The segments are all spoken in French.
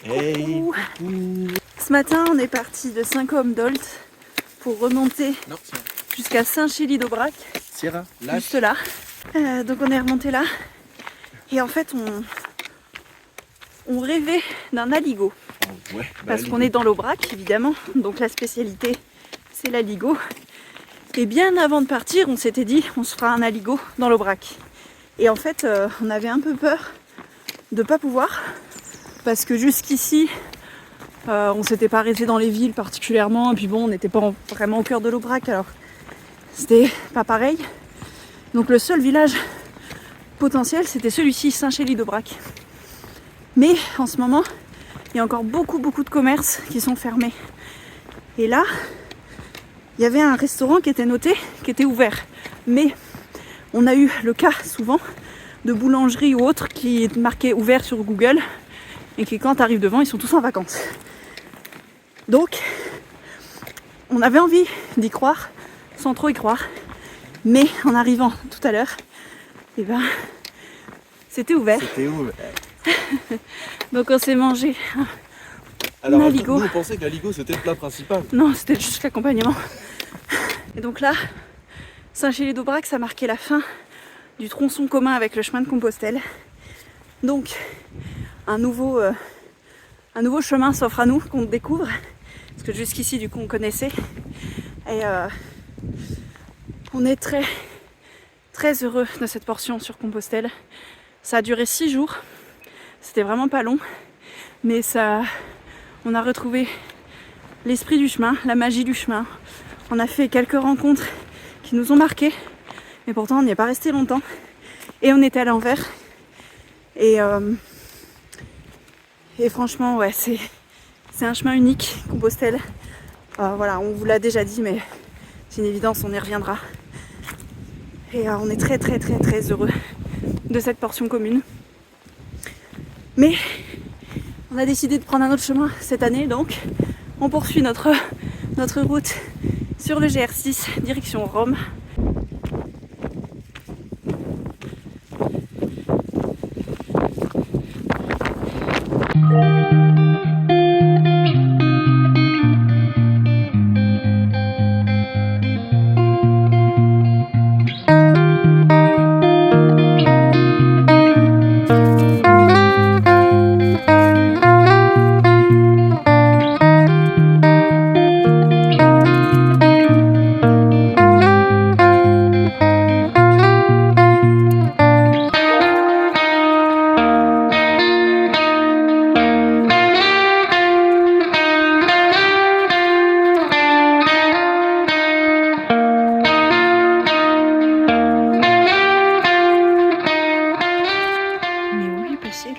Hey, coucou. coucou. Ce matin, on est parti de Saint-Côme-d'Olt pour remonter Non, tiens. jusqu'à Saint-Chély-d'Aubrac, Sierra, lâche. juste là. Donc on est remonté là. Et en fait, on rêvait d'un aligot. Oh, ouais, Parce qu'on est dans l'Aubrac, évidemment. Donc la spécialité, c'est l'aligot. Et bien avant de partir, on s'était dit, on se fera un aligot dans l'Aubrac. Et en fait, on avait un peu peur de pas pouvoir. Parce que jusqu'ici, on s'était pas arrêté dans les villes particulièrement. Et puis bon, on n'était pas vraiment au cœur de l'Aubrac. Alors, c'était pas pareil. Donc le seul village potentiel, c'était celui-ci, Saint-Chély-d'Aubrac. Mais en ce moment, il y a encore beaucoup de commerces qui sont fermés. Et là, il y avait un restaurant qui était noté, qui était ouvert. Mais on a eu le cas souvent de boulangeries ou autres qui est marqué ouvert sur Google et qui quand tu arrives devant, ils sont tous en vacances. Donc, on avait envie d'y croire sans trop y croire. Mais en arrivant tout à l'heure, eh ben, c'était ouvert. C'était ouvert. Donc on s'est mangé. Alors, aligot. nous, on pensait que l'aligot, c'était le plat principal. Non, c'était juste l'accompagnement. Et donc là, Saint-Chély-d'Aubrac, ça marquait la fin du tronçon commun avec le chemin de Compostelle. Donc, un nouveau chemin s'offre à nous, qu'on découvre. Parce que jusqu'ici, du coup, on connaissait. Et on est très heureux de cette portion sur Compostelle. Ça a duré 6 jours. C'était vraiment pas long. Mais on a retrouvé l'esprit du chemin, la magie du chemin. On a fait quelques rencontres qui nous ont marqués. Mais pourtant, on n'y est pas resté longtemps. Et on était à l'envers. Et franchement, ouais, c'est un chemin unique, Compostelle. Voilà, on vous l'a déjà dit, mais c'est une évidence, on y reviendra. Et on est très heureux de cette portion commune. Mais on a décidé de prendre un autre chemin cette année, donc on poursuit notre route sur le GR6, direction Rome.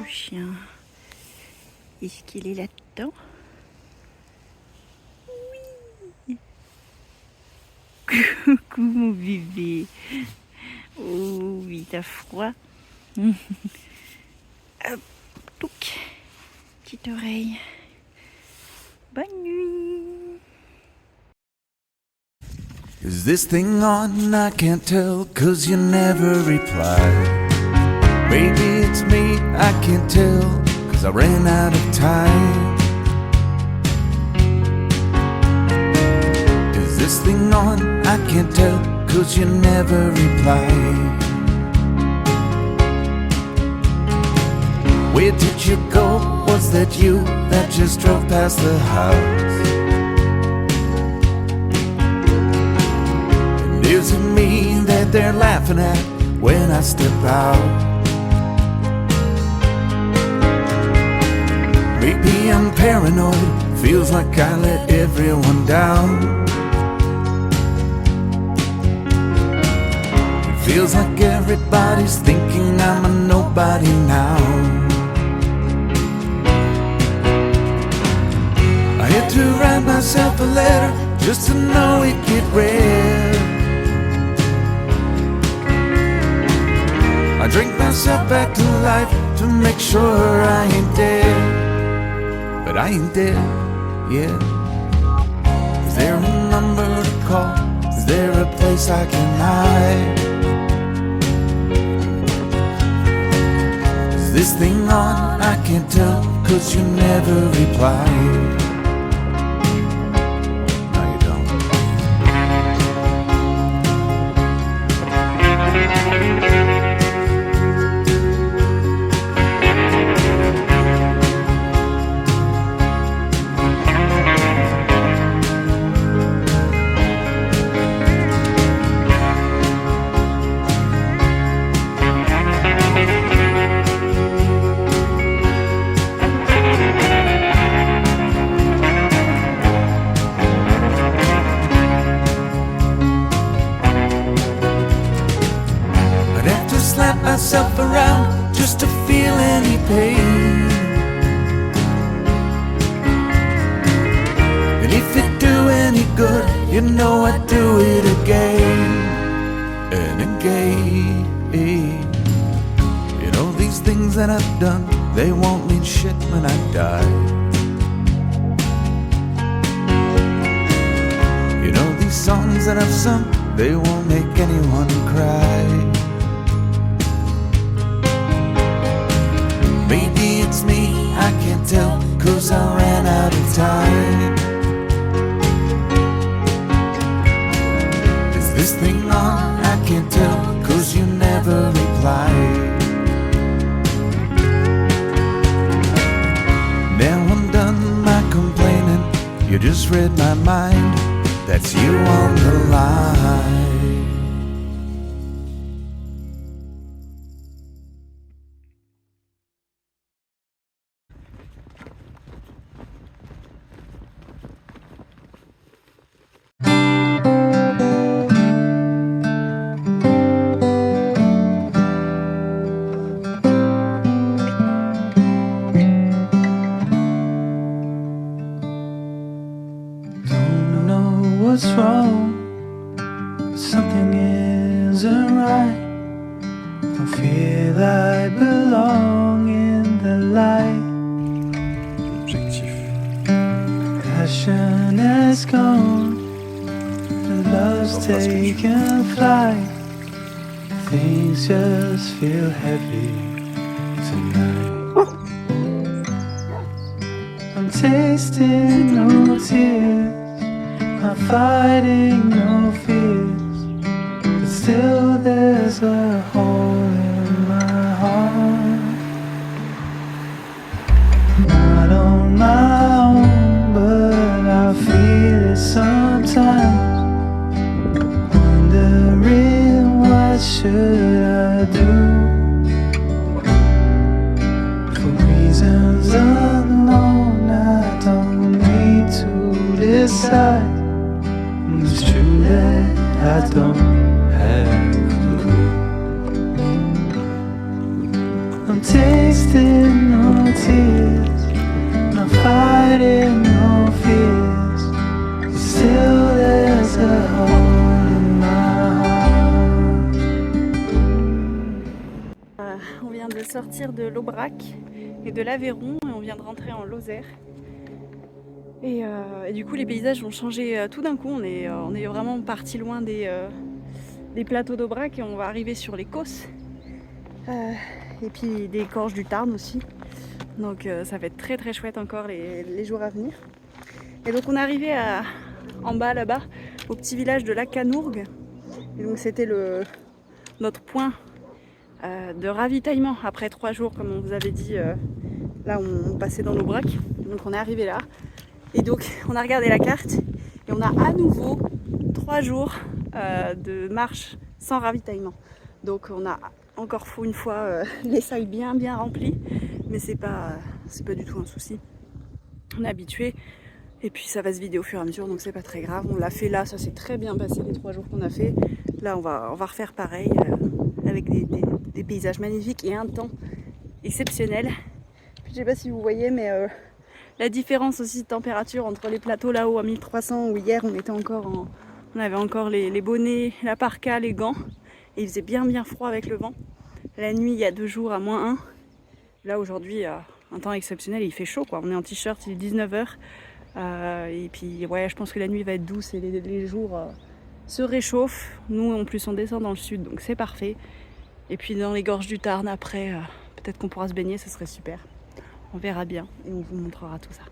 Le chien, est-ce qu'il est là-dedans? Oui. Coucou mon bébé. Oh oui, t'as froid. Hop, touc. Petite oreille. Bonne nuit. Is this thing on? I can't tell, 'cause you never reply. Maybe it's me, I can't tell, 'cause I ran out of time. Is this thing on? I can't tell, 'cause you never reply. Where did you go? Was that you that just drove past the house? And is it me that they're laughing at when I step out? Maybe I'm paranoid, feels like I let everyone down. It feels like everybody's thinking I'm a nobody now. I had to write myself a letter just to know it get read. I drink myself back to life to make sure I ain't dead. But I ain't dead yet. Is there a number to call? Is there a place I can hide? Is this thing on? I can't tell, 'cause you never replied. No, you don't. Slap myself around just to feel any pain. And if it do any good, you know I'd do it again and again. You know these things that I've done, they won't mean shit when I die. You know these songs that I've sung, they won't make anyone cry. Maybe it's me, I can't tell, 'cause I ran out of time. Is this thing on? I can't tell, 'cause you never replied. Now I'm done my complaining, you just read my mind, that's you on the line. What's wrong? Something isn't right. Don't feel I belong in the light. Objectif. Passion has gone, the love's taken flight. Things just feel heavy tonight. I'm tasting no tears, I'm fighting no fears, but still there's a hole in my heart. Not on my own, but I feel it sometimes. Wondering what should I do? For reasons unknown, I don't need to decide. It's true that I don't have a clue. I'm tasting no tears, I'm fighting no fears, but still there's a hole in my heart. On vient de sortir de l'Aubrac et de l'Aveyron et on vient de rentrer en Lozère. Et du coup les paysages ont changé tout d'un coup, on est vraiment parti loin des plateaux d'Aubrac et on va arriver sur les Causses et puis des gorges du Tarn aussi, donc ça va être très très chouette encore les jours à venir. Et donc on est arrivé en bas là-bas au petit village de la Canourgue, et donc c'était notre point de ravitaillement après 3 jours comme on vous avait dit. Là on passait dans l'Aubrac, donc on est arrivé là. Et donc on a regardé la carte et on a à nouveau 3 jours de marche sans ravitaillement. Donc on a encore une fois les sacs bien remplis, mais c'est pas du tout un souci. On est habitué et puis ça va se vider au fur et à mesure, donc c'est pas très grave. On l'a fait là, ça s'est très bien passé les 3 jours qu'on a fait. Là on va refaire pareil avec des paysages magnifiques et un temps exceptionnel. Puis, je sais pas si vous voyez, mais la différence aussi de température entre les plateaux là-haut à 1300 où hier on avait encore les bonnets, la parka, les gants, et il faisait bien froid avec le vent. La nuit il y a 2 jours à -1. Là aujourd'hui un temps exceptionnel et il fait chaud quoi. On est en t-shirt, il est 19h et puis ouais, je pense que la nuit va être douce et les jours se réchauffent. Nous en plus on descend dans le sud, donc c'est parfait. Et puis dans les gorges du Tarn après, peut-être qu'on pourra se baigner, ce serait super. On verra bien et on vous montrera tout ça.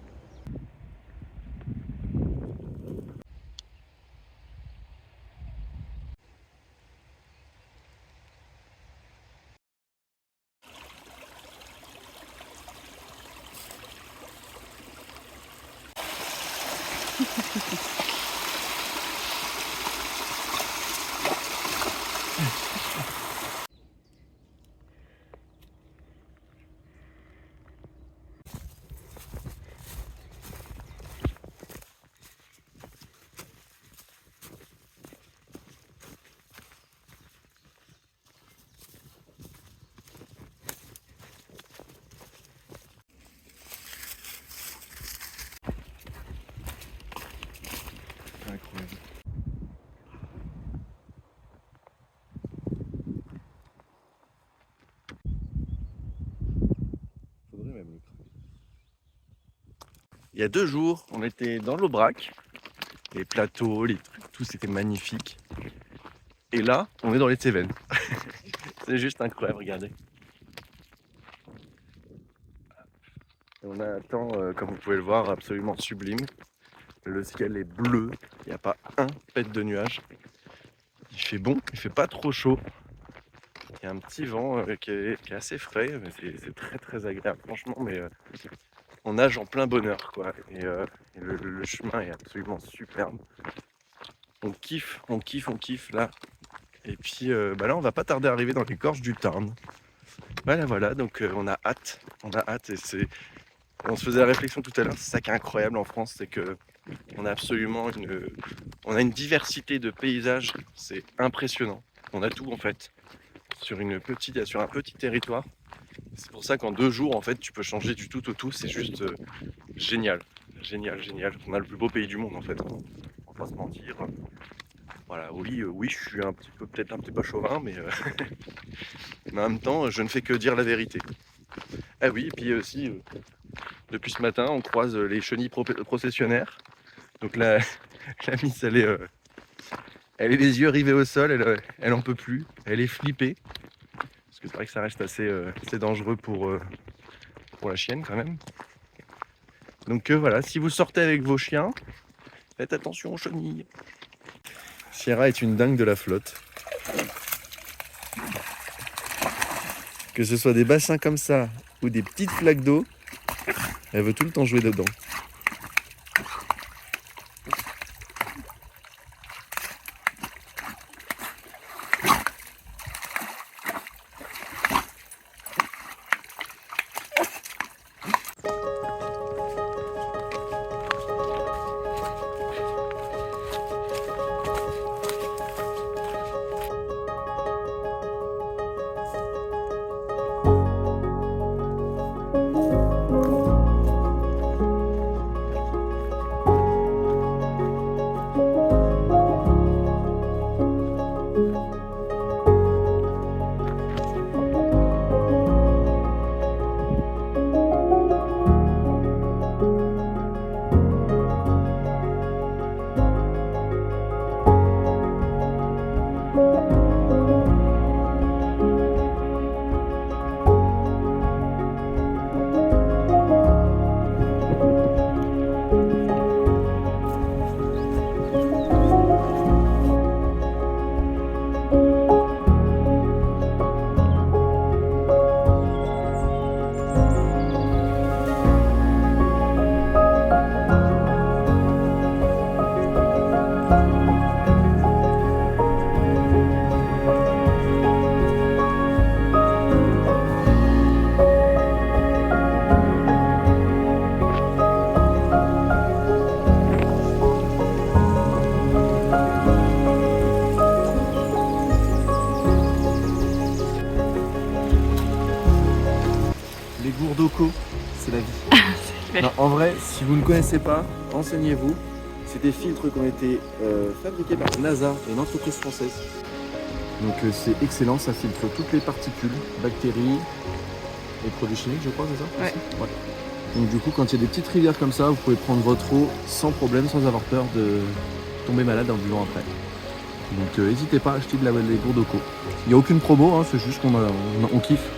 Incroyable. Faudrait même le cramer. Il y a 2 jours, on était dans l'Aubrac. Les plateaux, les trucs, tout c'était magnifique. Et là, on est dans les Cévennes. C'est juste incroyable, regardez. Et on a un temps, comme vous pouvez le voir, absolument sublime. Le ciel est bleu, il n'y a pas un pet de nuage. Il fait bon, il fait pas trop chaud. Il y a un petit vent qui est assez frais, mais c'est très très agréable franchement. Mais on nage en plein bonheur quoi. Et le chemin est absolument superbe. On kiffe là. Et puis là on va pas tarder à arriver dans les gorges du Tarn. Voilà, donc on a hâte et on se faisait la réflexion tout à l'heure, c'est ça qui est incroyable en France, c'est que on a absolument une diversité de paysages, c'est impressionnant. On a tout en fait sur un petit territoire. C'est pour ça qu'en 2 jours en fait tu peux changer du tout au tout, c'est juste génial. On a le plus beau pays du monde en fait. On va pas se mentir. Voilà, oui, je suis peut-être un petit peu chauvin, mais en même temps, je ne fais que dire la vérité. Ah oui, et puis aussi, depuis ce matin, on croise les chenilles processionnaires. Donc la miss, elle est les yeux rivés au sol, elle en peut plus, elle est flippée. Parce que c'est vrai que ça reste assez dangereux pour la chienne quand même. Donc voilà, si vous sortez avec vos chiens, faites attention aux chenilles. Sierra est une dingue de la flotte. Que ce soit des bassins comme ça ou des petites flaques d'eau, elle veut tout le temps jouer dedans. Gourdoco, c'est la vie. Non, en vrai, si vous ne connaissez pas, renseignez-vous. C'est des filtres qui ont été fabriqués par NASA et une entreprise française. Donc c'est excellent, ça filtre toutes les particules, bactéries et produits chimiques, je crois, c'est ça? Ouais. Donc du coup, quand il y a des petites rivières comme ça, vous pouvez prendre votre eau sans problème, sans avoir peur de tomber malade en buvant après. Donc n'hésitez pas à acheter des Gourdoco. Il n'y a aucune promo, hein, c'est juste qu'on kiffe.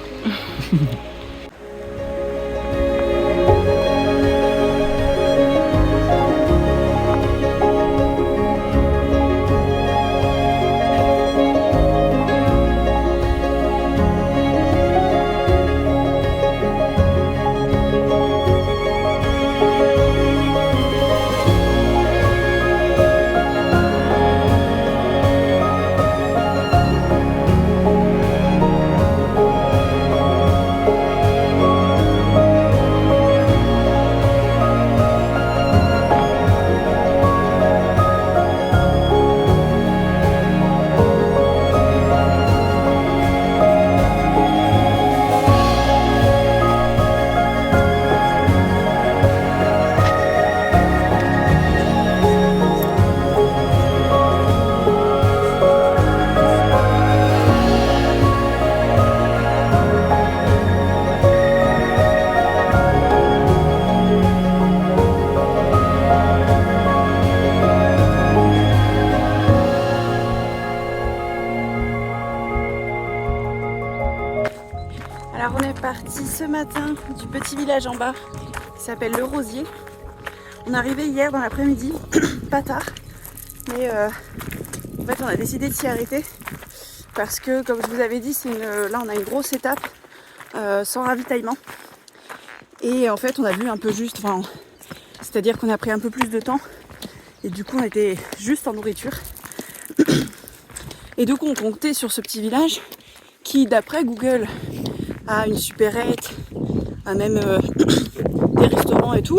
ce matin du petit village en bas qui s'appelle Le Rosier. On est arrivé hier dans l'après-midi, pas tard, mais en fait on a décidé de s'y arrêter parce que comme je vous avais dit, là on a une grosse étape sans ravitaillement et en fait on a vu un peu juste, c'est-à-dire qu'on a pris un peu plus de temps et du coup on était juste en nourriture et donc on comptait sur ce petit village qui d'après Google a une supérette, a même des restaurants et tout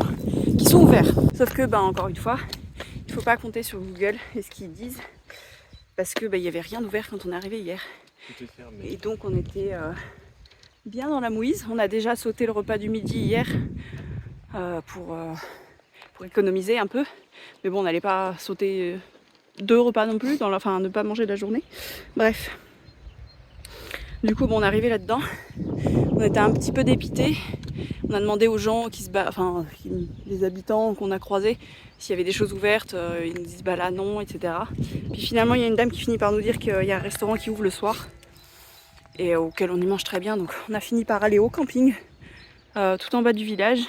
qui sont ouverts. Sauf que encore une fois, il ne faut pas compter sur Google et ce qu'ils disent parce que il n'y avait rien d'ouvert quand on est arrivé hier. Tout est fermé. Et donc on était bien dans la mouise. On a déjà sauté le repas du midi hier pour économiser un peu. Mais bon, on n'allait pas sauter 2 repas non plus, ne pas manger de la journée. Bref. Du coup, on est arrivé là-dedans. On était un petit peu dépités. On a demandé aux gens les habitants qu'on a croisés, s'il y avait des choses ouvertes. Ils nous disent là non, etc. Puis finalement, il y a une dame qui finit par nous dire qu'il y a un restaurant qui ouvre le soir et auquel on y mange très bien. Donc on a fini par aller au camping, tout en bas du village,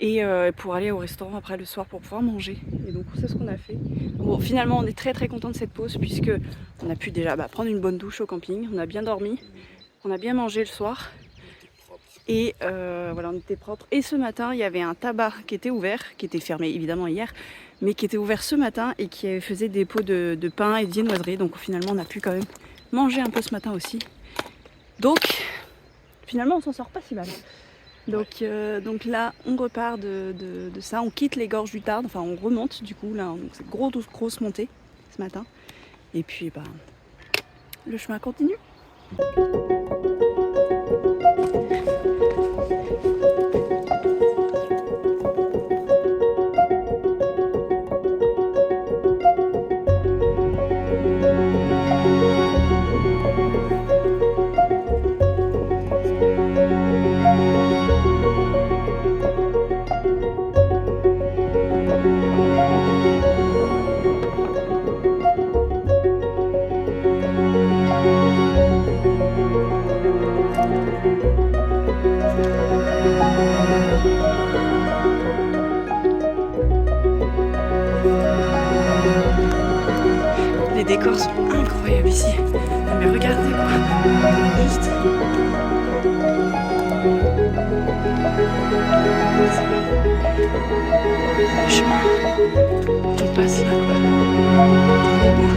et pour aller au restaurant après le soir pour pouvoir manger. Et donc c'est ce qu'on a fait. Bon, finalement, on est très très content de cette pause puisque on a pu déjà prendre une bonne douche au camping. On a bien dormi, on a bien mangé le soir. Et on était propre. Et ce matin, il y avait un tabac qui était ouvert, qui était fermé évidemment hier, mais qui était ouvert ce matin et qui faisait des pots de pain et de viennoiserie. Donc finalement, on a pu quand même manger un peu ce matin aussi. Donc finalement, on s'en sort pas si mal. Donc là, on repart de ça. On quitte les gorges du Tarn. Enfin, on remonte du coup. Là, donc c'est grosse montée ce matin. Et puis, le chemin continue. Les décors sont incroyables ici. Mais regardez quoi. Juste. Le chemin. On passe là quoi. Trop beau.